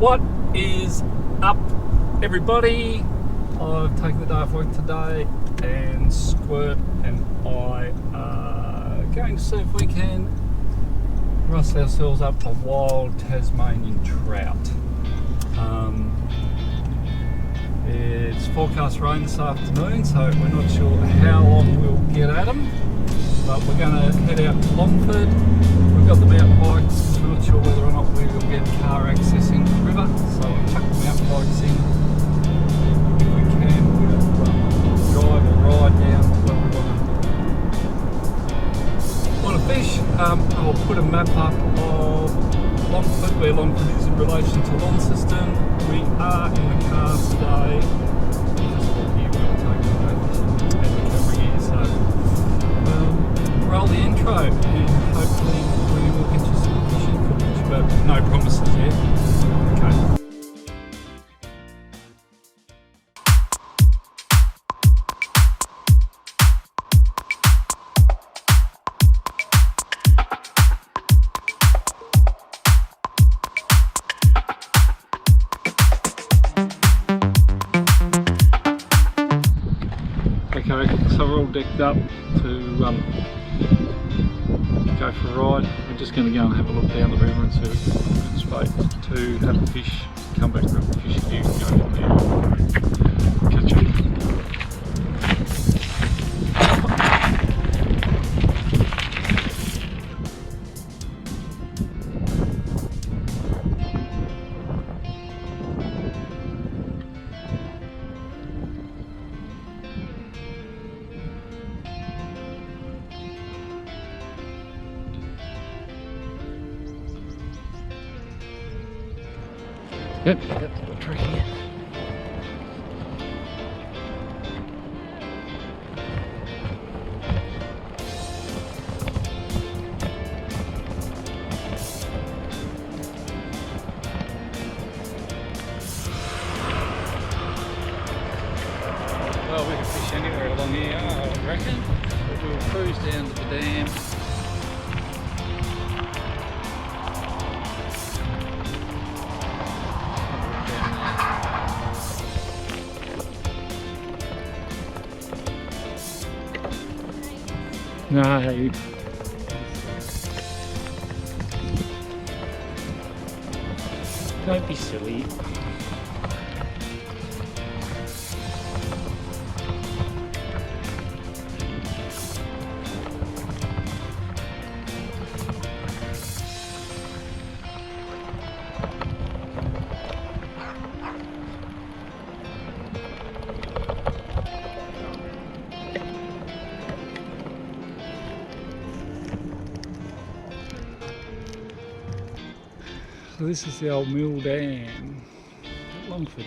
What is up, everybody? I've taken the day off work today, and Squirt and I are going to see if we can rustle ourselves up a wild Tasmanian trout. It's forecast rain this afternoon, so we're not sure how long we'll get at them, but we're going to head out to Longford. We've got the mountain bikes. We're not sure whether or not we will get car access into the river, so we'll chuck the mountain bikes in. If we can, we'll drive or ride down to where we want to fish. I'll put a map up of Longford, where Longford is in relation to Launceston. We are in the car today because of what we'll take and the camera here. So roll the intro and hopefully we will get you some fishing footage, but no promises yet. Okay. Okay, so we're all decked up to go for a ride. We're just going to go and have a look down the river and see if we can find a good spot to have a fish, come back, grab a fish cue and go from there. Catch you. Yep, that's the tree here. Well, we can fish anywhere along here, I reckon. But we'll cruise down to the dam. No. Don't be silly. So this is the old mill dam at Longford.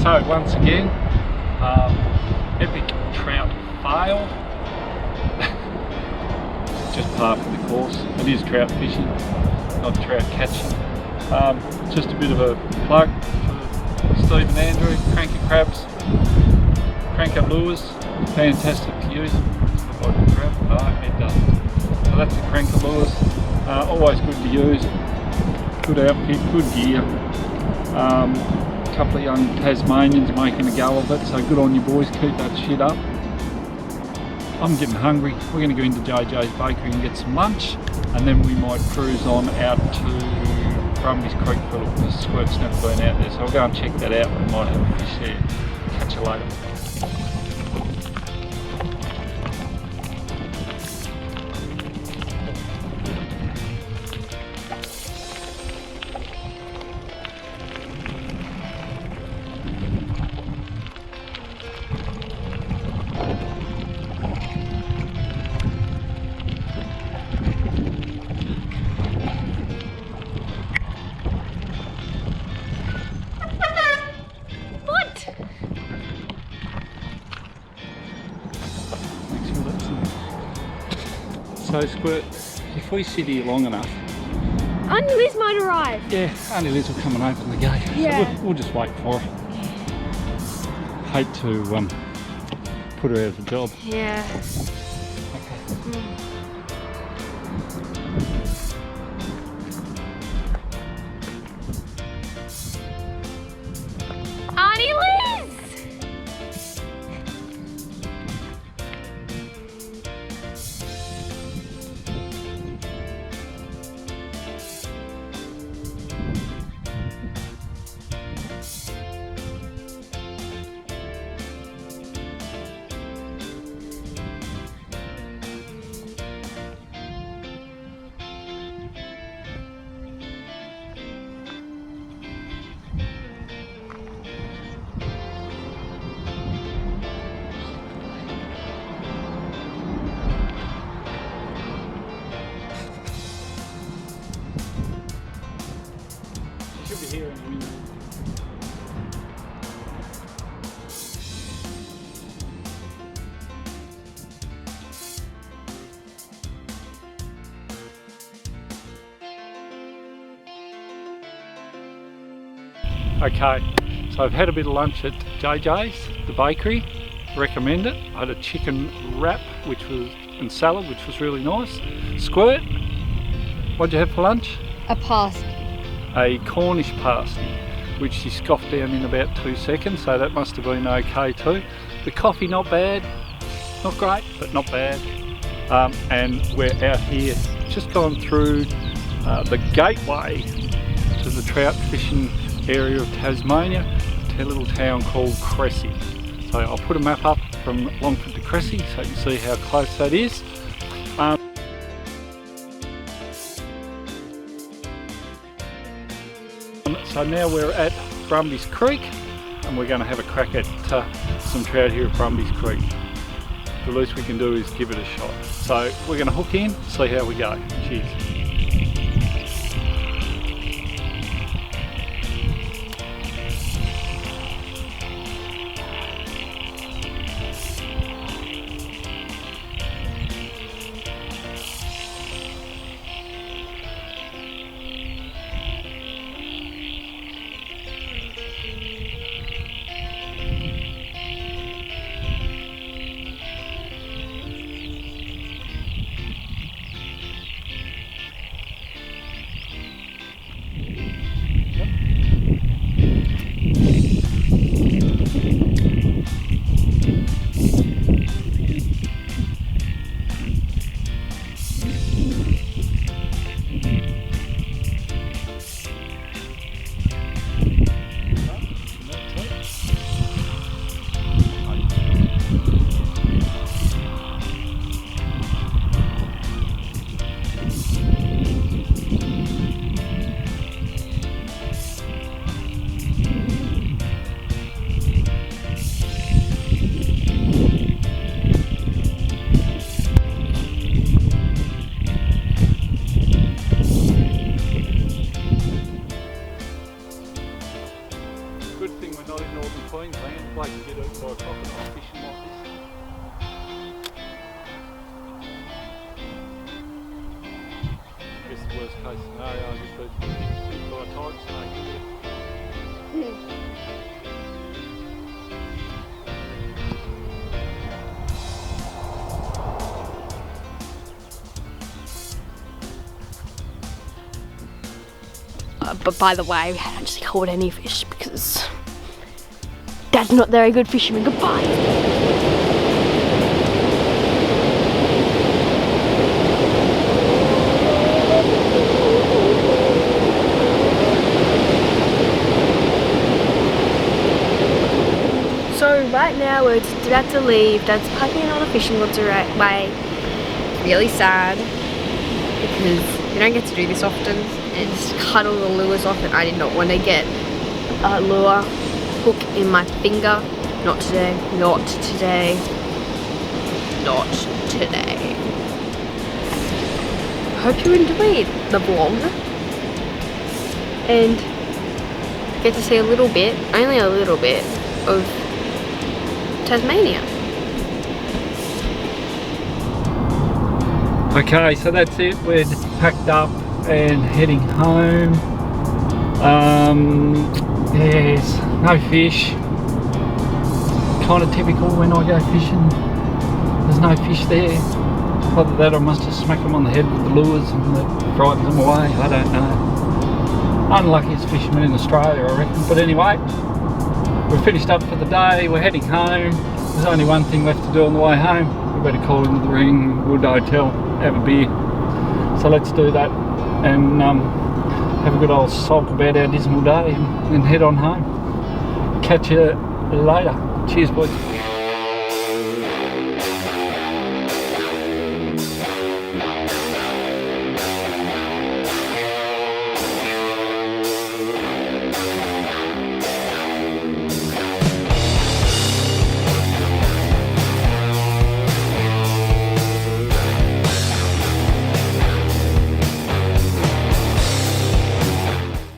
So once again, Epic trout fail. Just par for the course. It is trout fishing, not trout catching. Just a bit of a plug for Steve and Andrew. Cranker crabs, cranker lures, fantastic to use. No, it doesn't. So that's the cranker lures. Always good to use. Good outfit, good gear. A couple of young Tasmanians making a go of it, so good on you boys, keep that shit up. I'm getting hungry. We're going to go into JJ's bakery and get some lunch, and then we might cruise on out to Brumbys Creek for a look, because Squirt's never been out there, so I'll go and check that out. We might have a fish there. Catch you later. So Squirt, if we sit here long enough... Auntie Liz might arrive. Yeah, Auntie Liz will come and open the gate. Yeah. So we'll just wait for her. Hate to put her out of a job. Yeah. Okay. Auntie Liz! Should be here in a minute. Okay, so I've had a bit of lunch at JJ's, the bakery. Recommend it. I had a chicken wrap and salad, which was really nice. Squirt, what'd you have for lunch? A pasty. A Cornish pasty, which she scoffed down in about 2 seconds, so that must have been okay too. The coffee not bad, not great, but not bad. And we're out here, just gone through the gateway to the trout fishing area of Tasmania, to a little town called Cressy. So I'll put a map up from Longford to Cressy so you can see how close that is. So now we're at Brumbys Creek and we're going to have a crack at some trout here at Brumbys Creek. The least we can do is give it a shot. So we're going to hook in, see how we go. Cheers. place to get eaten by a crocodile fishing like this. I guess the worst case scenario would be bitten by a tiger snake, isn't it? But by the way, we haven't actually caught any fish because Dad's not very good fisherman. Goodbye. So right now we're just about to leave. Dad's packing all the fishing rods away. Really sad because we don't get to do this often. And just cut all the lures off, and I did not want to get a lure hook in my finger. Not today, not today, not today. Hope you enjoyed the vlog and get to see a little bit, only a little bit, of Tasmania. Okay, so that's it. We're packed up and heading home. There's no fish. Kind of typical when I go fishing. There's no fish there. Either that or I must have smacked them on the head with the lures and that frightened them away. I don't know. Unluckiest fisherman in Australia, I reckon. But anyway, we're finished up for the day. We're heading home. There's only one thing left to do on the way home. We better call into the Ring Wood Hotel, have a beer. So let's do that and have a good old sulk about our dismal day and head on home. Catch you later. Cheers, boys.